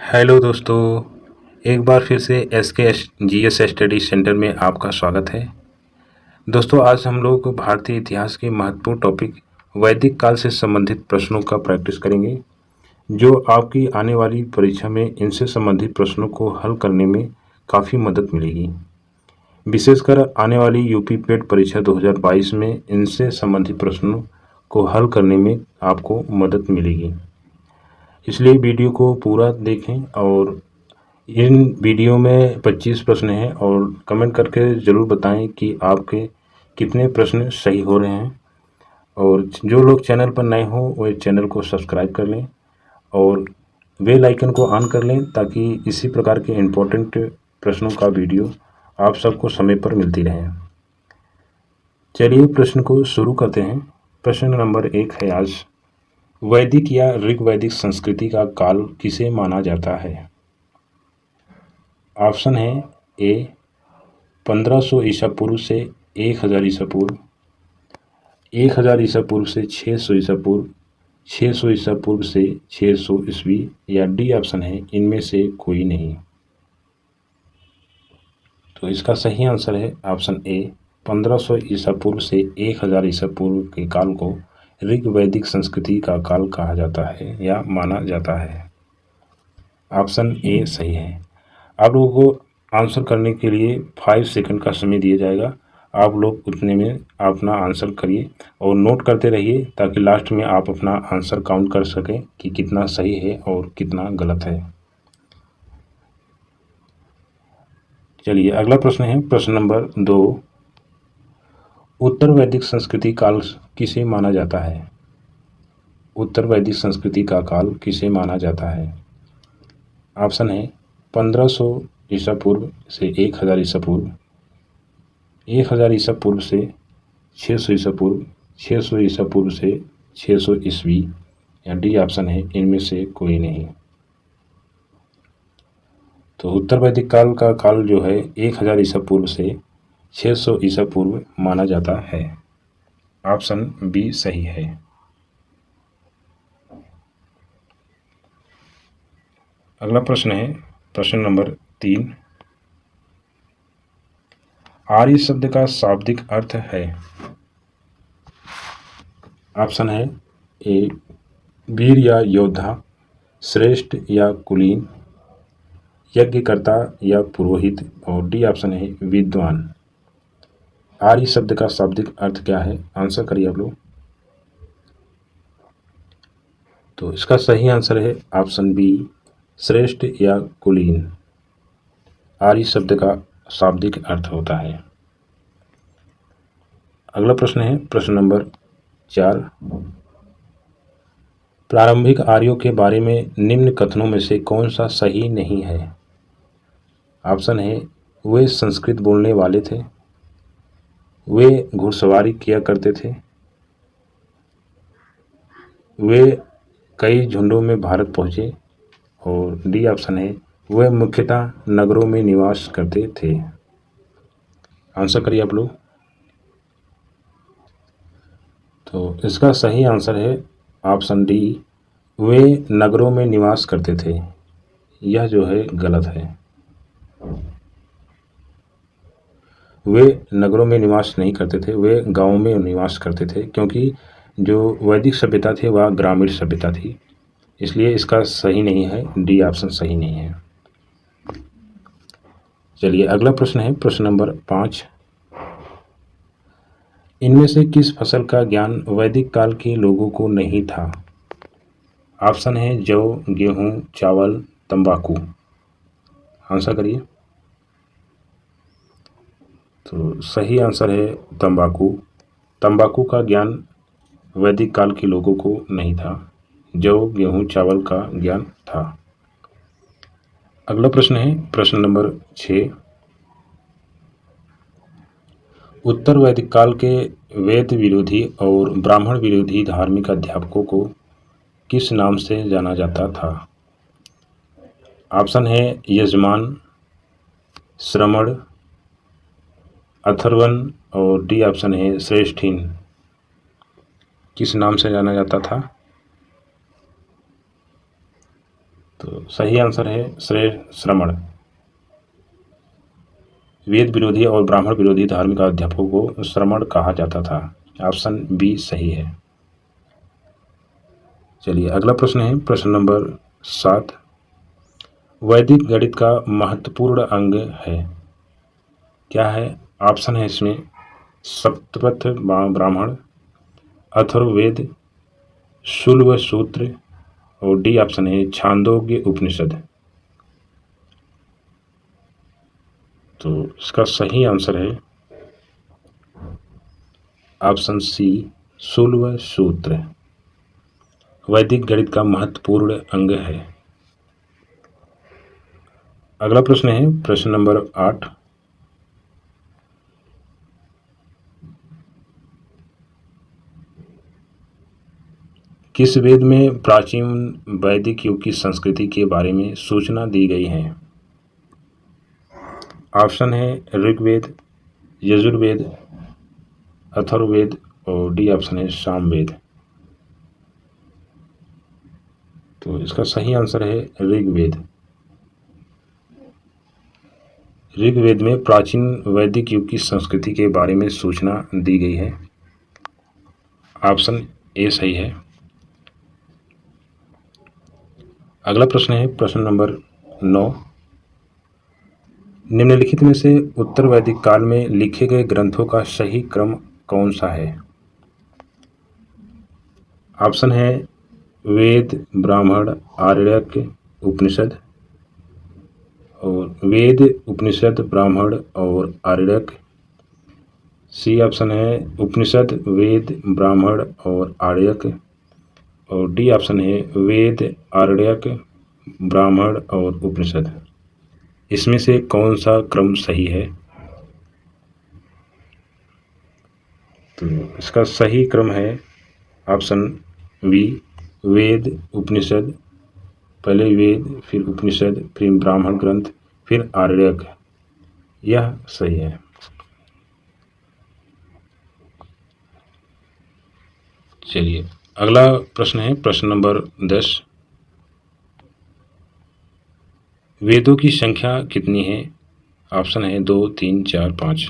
Hello दोस्तों, एक बार फिर से एस के जीएस स्टडी सेंटर में आपका स्वागत है। दोस्तों, आज हम लोग भारतीय इतिहास के महत्वपूर्ण टॉपिक वैदिक काल से संबंधित प्रश्नों का प्रैक्टिस करेंगे, जो आपकी आने वाली परीक्षा में इनसे संबंधित प्रश्नों को हल करने में काफ़ी मदद मिलेगी। विशेषकर आने वाली यूपी पेट परीक्षा 2022 में इनसे संबंधित प्रश्नों को हल करने में आपको मदद मिलेगी। इसलिए वीडियो को पूरा देखें और इन वीडियो में 25 प्रश्न हैं और कमेंट करके ज़रूर बताएं कि आपके कितने प्रश्न सही हो रहे हैं। और जो लोग चैनल पर नए हों वो चैनल को सब्सक्राइब कर लें और बेल आइकन को ऑन कर लें, ताकि इसी प्रकार के इम्पोर्टेंट प्रश्नों का वीडियो आप सबको समय पर मिलती रहे। चलिए प्रश्न को शुरू करते हैं। प्रश्न नंबर 1 है आज, वैदिक या ऋग्वैदिक संस्कृति का काल किसे माना जाता है? ऑप्शन है ए 1500 ईसा पूर्व से 1000 ईसा पूर्व, 1000 ईसा पूर्व से 600 ईसा पूर्व, 600 ईसा पूर्व से 600 ईस्वी, या डी ऑप्शन है इनमें से कोई नहीं। तो इसका सही आंसर है ऑप्शन ए 1500 ईसा पूर्व से 1000 ईसा पूर्व के काल को ऋग्वैदिक संस्कृति का काल कहा जाता है या माना जाता है। ऑप्शन ए सही है। आप लोगों को आंसर करने के लिए 5 सेकंड का समय दिया जाएगा। आप लोग उतने में अपना आंसर करिए और नोट करते रहिए, ताकि लास्ट में आप अपना आंसर काउंट कर सकें कि कितना सही है और कितना गलत है। चलिए अगला प्रश्न है प्रश्न नंबर 2, उत्तर वैदिक संस्कृति काल किसे माना जाता है? उत्तर वैदिक संस्कृति का काल किसे माना जाता है? ऑप्शन है 1500 ईसा पूर्व से 1000 ईसा पूर्व, 1000 ईसा पूर्व से 600 ईसा पूर्व, 600 ईसा पूर्व से 600 ईस्वी, या डी ऑप्शन है इनमें से कोई नहीं। तो उत्तर वैदिक काल का काल जो है 1000 ईसा पूर्व से 600 ईसा पूर्व माना जाता है। ऑप्शन बी सही है। अगला प्रश्न है प्रश्न नंबर 3, आर्य शब्द का शाब्दिक अर्थ है? ऑप्शन है ए वीर या योद्धा, श्रेष्ठ या कुलीन, यज्ञकर्ता या पुरोहित, और डी ऑप्शन है विद्वान। आर्य शब्द का शाब्दिक अर्थ क्या है? आंसर करिए आप लोग। तो इसका सही आंसर है ऑप्शन बी श्रेष्ठ या कुलीन। आर्य शब्द का शाब्दिक अर्थ होता है। अगला प्रश्न है प्रश्न नंबर 4, प्रारंभिक आर्यों के बारे में निम्न कथनों में से कौन सा सही नहीं है? ऑप्शन है वे संस्कृत बोलने वाले थे, वे घुड़सवारी किया करते थे, वे कई झुंडों में भारत पहुंचे, और डी ऑप्शन है वे मुख्यतः नगरों में निवास करते थे। आंसर करिए आप लोग। तो इसका सही आंसर है ऑप्शन डी वे नगरों में निवास करते थे। यह जो है गलत है। वे नगरों में निवास नहीं करते थे, वे गांवों में निवास करते थे, क्योंकि जो वैदिक सभ्यता थी वह ग्रामीण सभ्यता थी। इसलिए इसका सही नहीं है, डी ऑप्शन सही नहीं है। चलिए अगला प्रश्न है प्रश्न नंबर 5, इनमें से किस फसल का ज्ञान वैदिक काल के लोगों को नहीं था? ऑप्शन है जौ, गेहूं, चावल, तंबाकू। आंसर करिए। तो सही आंसर है तंबाकू। तंबाकू का ज्ञान वैदिक काल के लोगों को नहीं था। जौ, गेहूं, चावल का ज्ञान था। अगला प्रश्न है प्रश्न नंबर 6, उत्तर वैदिक काल के वेद विरोधी और ब्राह्मण विरोधी धार्मिक अध्यापकों को किस नाम से जाना जाता था? ऑप्शन है यजमान, श्रमण, अथर्वण, और डी ऑप्शन है श्रेष्ठीन। किस नाम से जाना जाता था? तो सही आंसर है श्रमण। वेद विरोधी और ब्राह्मण विरोधी धार्मिक अध्यापकों को श्रमण कहा जाता था। ऑप्शन बी सही है। चलिए अगला प्रश्न है प्रश्न नंबर 7। वैदिक गणित का महत्वपूर्ण अंग है, क्या है? ऑप्शन है इसमें सप्तपथ ब्राह्मण, अथर्ववेद, शुल्ब सूत्र और डी ऑप्शन है छांदोग्य उपनिषद। तो इसका सही आंसर है ऑप्शन सी शुल्ब सूत्र वैदिक गणित का महत्वपूर्ण अंग है। अगला प्रश्न है प्रश्न नंबर 8। किस वेद में प्राचीन वैदिक युग की संस्कृति के बारे में सूचना दी गई है? ऑप्शन है ऋग्वेद, यजुर्वेद, अथर्ववेद और डी ऑप्शन है सामवेद। तो इसका सही आंसर है ऋग्वेद। ऋग्वेद में प्राचीन वैदिक युग की संस्कृति के बारे में सूचना दी गई है। ऑप्शन ए सही है। अगला प्रश्न है प्रश्न नंबर 9। निम्नलिखित में से उत्तर वैदिक काल में लिखे गए ग्रंथों का सही क्रम कौन सा है? ऑप्शन है वेद, ब्राह्मण, आरण्यक, उपनिषद और वेद, उपनिषद, ब्राह्मण और आरण्यक। सी ऑप्शन है उपनिषद, वेद, ब्राह्मण और आरण्यक और डी ऑप्शन है वेद, आरण्यक, ब्राह्मण और उपनिषद। इसमें से कौन सा क्रम सही है? तो इसका सही क्रम है ऑप्शन बी वेद, उपनिषद, पहले वेद फिर उपनिषद फिर ब्राह्मण ग्रंथ फिर आरण्यक, यह सही है। चलिए अगला प्रश्न है प्रश्न नंबर 10। वेदों की संख्या कितनी है? ऑप्शन है 2, 3, 4, 5।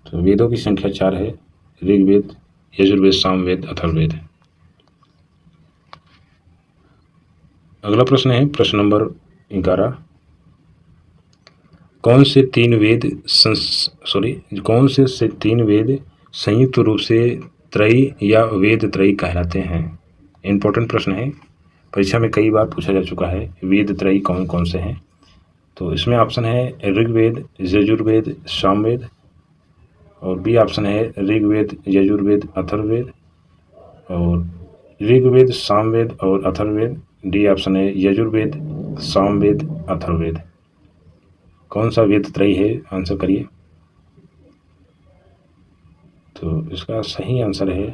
तो वेदों की संख्या 4 है, ऋग्वेद, यजुर्वेद, सामवेद, अथर्ववेद। अगला प्रश्न है प्रश्न नंबर 11। कौन से तीन वेद संयुक्त रूप से त्रयी या वेद त्रयी कहलाते हैं? इंपॉर्टेंट प्रश्न है, परीक्षा में कई बार पूछा जा चुका है। वेद त्रयी कौन कौन से हैं? तो इसमें ऑप्शन है ऋग्वेद, यजुर्वेद, सामवेद और बी ऑप्शन है ऋग्वेद, यजुर्वेद, अथर्ववेद और ऋग्वेद, सामवेद और अथर्ववेद। डी ऑप्शन है यजुर्वेद, सामवेद, अथर्ववेद। कौन सा वेद त्रयी है? आंसर करिए। तो इसका सही आंसर है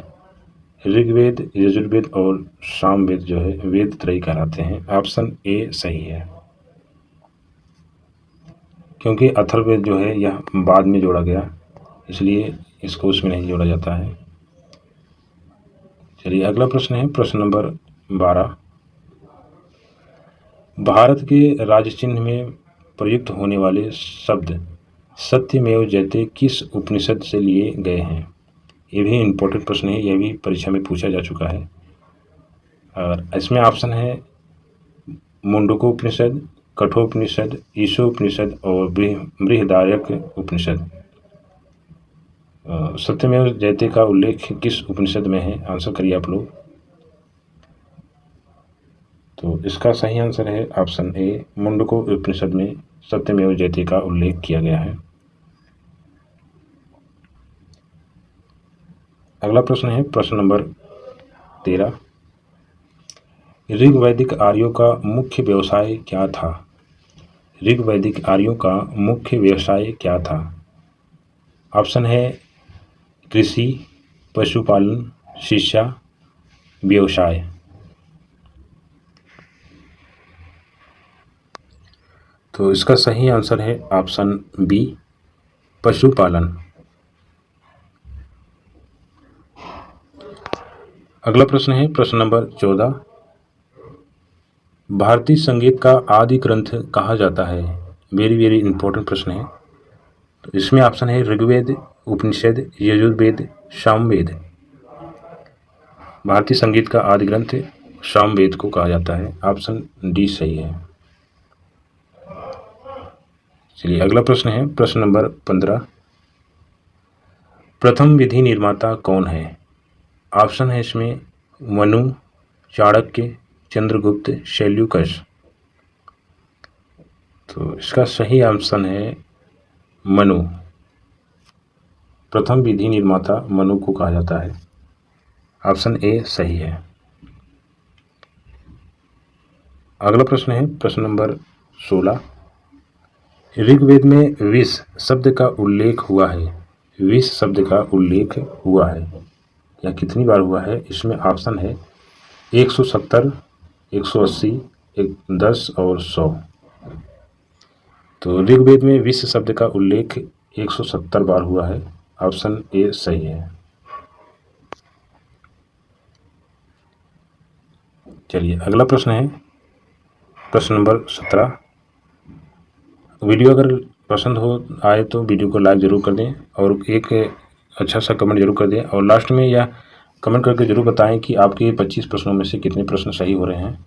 ऋग्वेद, यजुर्वेद और सामवेद जो है वेद त्रयी कहलाते हैं। ऑप्शन ए सही है, क्योंकि अथर्ववेद जो है यह बाद में जोड़ा गया, इसलिए इसको उसमें नहीं जोड़ा जाता है। चलिए अगला प्रश्न है प्रश्न नंबर 12। भारत के राज्य चिन्ह में प्रयुक्त होने वाले शब्द सत्यमेव जयते किस उपनिषद से लिए गए हैं? ये भी इम्पोर्टेंट प्रश्न है, यह भी परीक्षा में पूछा जा चुका है। और इसमें ऑप्शन है मुंडकोपनिषद, कठोपनिषद, ईशोपनिषद और बृहदारण्यक उपनिषद। सत्यमेव जयते का उल्लेख किस उपनिषद में है? आंसर करिए आप लोग। तो इसका सही आंसर है ऑप्शन ए मुंडको उपनिषद में सत्यमेव जयते का उल्लेख किया गया है। अगला प्रश्न है प्रश्न नंबर 13। ऋग्वैदिक आर्यों का मुख्य व्यवसाय क्या था? ऋग्वैदिक आर्यों का मुख्य व्यवसाय क्या था? ऑप्शन है कृषि, पशुपालन, शिक्षा, व्यवसाय। तो इसका सही आंसर है ऑप्शन बी पशुपालन। अगला प्रश्न है प्रश्न नंबर 14। भारतीय संगीत का आदि ग्रंथ कहा जाता है? वेरी वेरी इंपॉर्टेंट प्रश्न है। तो इसमें ऑप्शन है ऋग्वेद, उपनिषद, यजुर्वेद, सामवेद। भारतीय संगीत का आदि ग्रंथ सामवेद को कहा जाता है। ऑप्शन डी सही है। चलिए अगला प्रश्न है प्रश्न नंबर 15। प्रथम विधि निर्माता कौन है? ऑप्शन है इसमें मनु, चाणक्य, चंद्रगुप्त, सेल्यूकस। तो इसका सही ऑप्शन है मनु। प्रथम विधि निर्माता मनु को कहा जाता है। ऑप्शन ए सही है। अगला प्रश्न है प्रश्न नंबर 16। ऋग्वेद में विष शब्द का उल्लेख हुआ है। विष शब्द का उल्लेख हुआ है या कितनी बार हुआ है? इसमें ऑप्शन है 170, 180, 10 और 100। तो ऋग्वेद में विष शब्द का उल्लेख 170 बार हुआ है। ऑप्शन ए सही है। चलिए अगला प्रश्न है प्रश्न नंबर 17। वीडियो अगर पसंद हो आए तो वीडियो को लाइक ज़रूर कर दें और एक अच्छा सा कमेंट जरूर कर दें और लास्ट में यह कमेंट करके ज़रूर बताएं कि आपके 25 प्रश्नों में से कितने प्रश्न सही हो रहे हैं।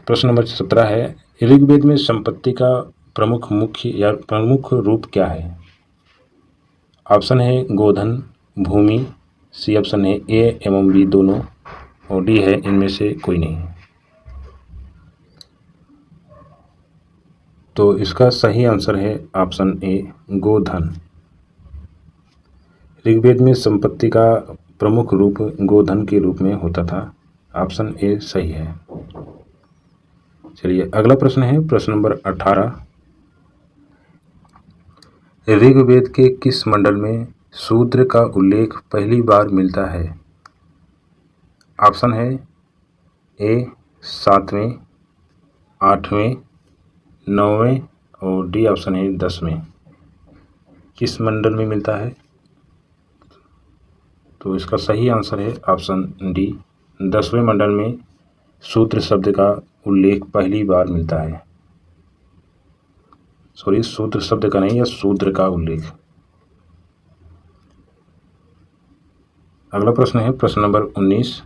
प्रश्न नंबर 17 है ऋग्वेद में संपत्ति का प्रमुख मुख्य या प्रमुख रूप क्या है? ऑप्शन है गोधन, भूमि, सी ऑप्शन है ए एवं बी दोनों और डी है इनमें से कोई नहीं। तो इसका सही आंसर है ऑप्शन ए गोधन। ऋग्वेद में संपत्ति का प्रमुख रूप गोधन के रूप में होता था। ऑप्शन ए सही है। चलिए अगला प्रश्न है प्रश्न नंबर 18। ऋग्वेद के किस मंडल में शूद्र का उल्लेख पहली बार मिलता है? ऑप्शन है ए 7वें, 8वें, 9वें और डी ऑप्शन है 10वें। किस मंडल में मिलता है? तो इसका सही आंसर है ऑप्शन डी 10वें मंडल में शूद्र शब्द का उल्लेख पहली बार मिलता है। सॉरी, शूद्र शब्द का नहीं, या शूद्र का उल्लेख। अगला प्रश्न है प्रश्न नंबर 19।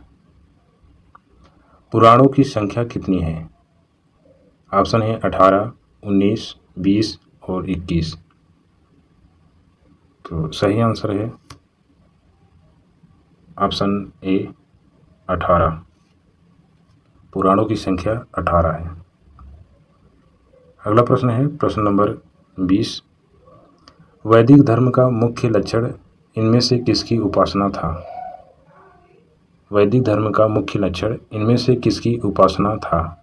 पुराणों की संख्या कितनी है? ऑप्शन है 18, 19, 20 और 21। तो सही आंसर है ऑप्शन ए 18। पुराणों की संख्या 18 है। अगला प्रश्न है प्रश्न नंबर 20। वैदिक धर्म का मुख्य लक्षण इनमें से किसकी उपासना था? वैदिक धर्म का मुख्य लक्षण इनमें से किसकी उपासना था?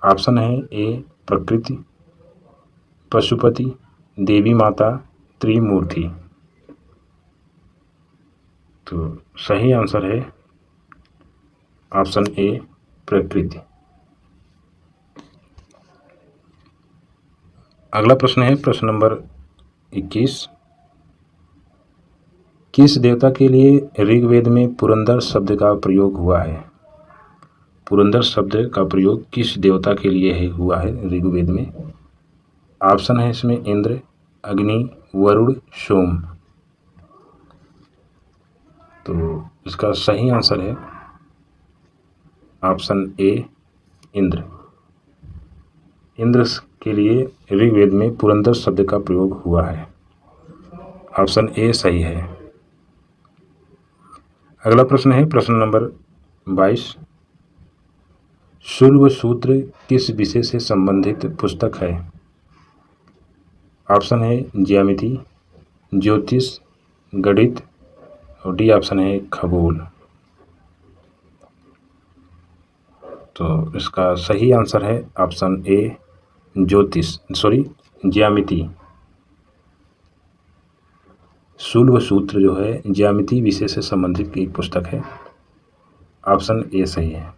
ऑप्शन है ए प्रकृति, पशुपति, देवी माता, त्रिमूर्ति। तो सही आंसर है ऑप्शन ए प्रकृति। अगला प्रश्न है प्रश्न नंबर 21। किस देवता के लिए ऋग्वेद में पुरंदर शब्द का प्रयोग हुआ है? पुरंदर शब्द का प्रयोग किस देवता के लिए हुआ है ऋग्वेद में? ऑप्शन है इसमें इंद्र, अग्नि, वरुण, सोम। तो इसका सही आंसर है ऑप्शन ए इंद्र। इंद्र के लिए ऋग्वेद में पुरंदर शब्द का प्रयोग हुआ है। ऑप्शन ए सही है। अगला प्रश्न है प्रश्न नंबर 22। शुल्ब सूत्र किस विषय से संबंधित पुस्तक है? ऑप्शन है ज्यामिति, ज्योतिष, गणित और डी ऑप्शन है खगोल। तो इसका सही आंसर है ऑप्शन ए ज्यामिति। शुल्ब सूत्र जो है ज्यामिति विषय से संबंधित एक पुस्तक है। ऑप्शन ए सही है।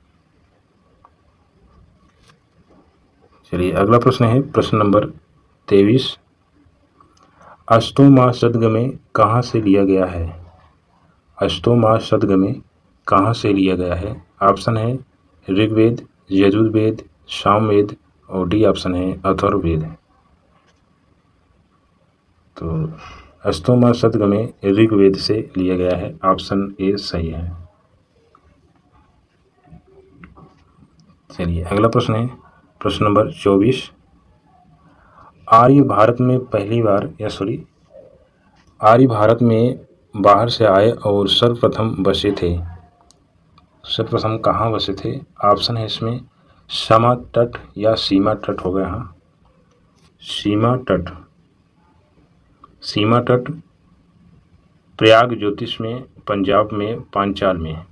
चलिए अगला प्रश्न है प्रश्न नंबर 23। अष्टोमा सदगमे कहाँ से लिया गया है? अष्टोमा सदगमे कहाँ से लिया गया है? ऑप्शन है ऋग्वेद, यजुर्वेद, सामवेद और डी ऑप्शन है अथर्ववेद। तो अष्टोमा सदगमे ऋग्वेद से लिया गया है, ऑप्शन ए सही है। चलिए अगला प्रश्न है प्रश्न नंबर 24। आर्य भारत में बाहर से आए और सर्वप्रथम बसे थे। सर्वप्रथम कहाँ बसे थे? ऑप्शन है इसमें समा तट या सीमा तट हो गया। हाँ, सीमा तट प्रयाग ज्योतिष में, पंजाब में, पांचाल में।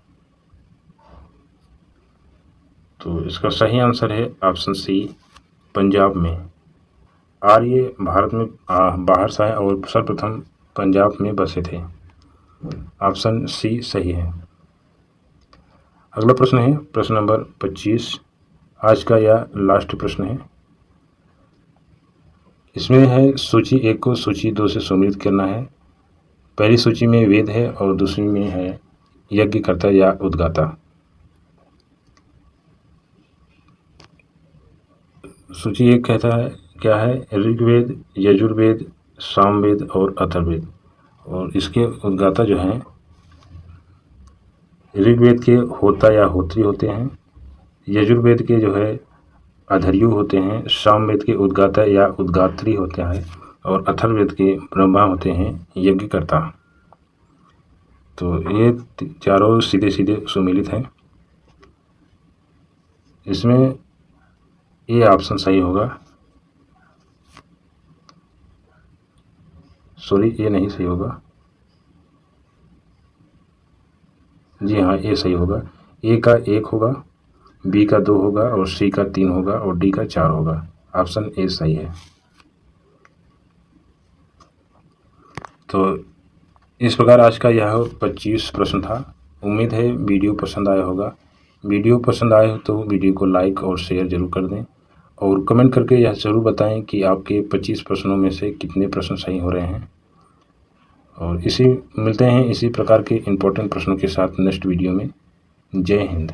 तो इसका सही आंसर है ऑप्शन सी पंजाब में। आर्य भारत में बाहर से आए और सर्वप्रथम पंजाब में बसे थे, ऑप्शन सी सही है। अगला प्रश्न है प्रश्न नंबर 25, आज का यह लास्ट प्रश्न है। इसमें है सूची 1 को सूची 2 से सम्मिलित करना है। पहली सूची में वेद है और दूसरी में है यज्ञकर्ता या उद्गाता। सूची 1 कहता है क्या है? ऋग्वेद, यजुर्वेद, सामवेद और अथर्ववेद। और इसके उद्गाता जो हैं ऋग्वेद के होता या होत्री होते हैं, यजुर्वेद के जो है अधर्यु होते हैं, सामवेद के उद्गाता या उद्गात्री होते हैं और अथर्ववेद के ब्रह्मा होते हैं यज्ञकर्ता। तो ये चारों सीधे सीधे सुमेलित हैं। इसमें ये ऑप्शन सही होगा। सॉरी, ये नहीं सही होगा। जी हाँ, ये सही होगा। ए का 1 होगा, बी का 2 होगा और सी का 3 होगा और डी का 4 होगा। ऑप्शन ए सही है। तो इस प्रकार आज का यह 25 प्रश्न था। उम्मीद है वीडियो पसंद आया होगा। वीडियो पसंद आए हो तो वीडियो को लाइक और शेयर जरूर कर दें और कमेंट करके यह ज़रूर बताएं कि आपके 25 प्रश्नों में से कितने प्रश्न सही हो रहे हैं। और मिलते हैं इसी प्रकार के इम्पोर्टेंट प्रश्नों के साथ नेक्स्ट वीडियो में। जय हिंद।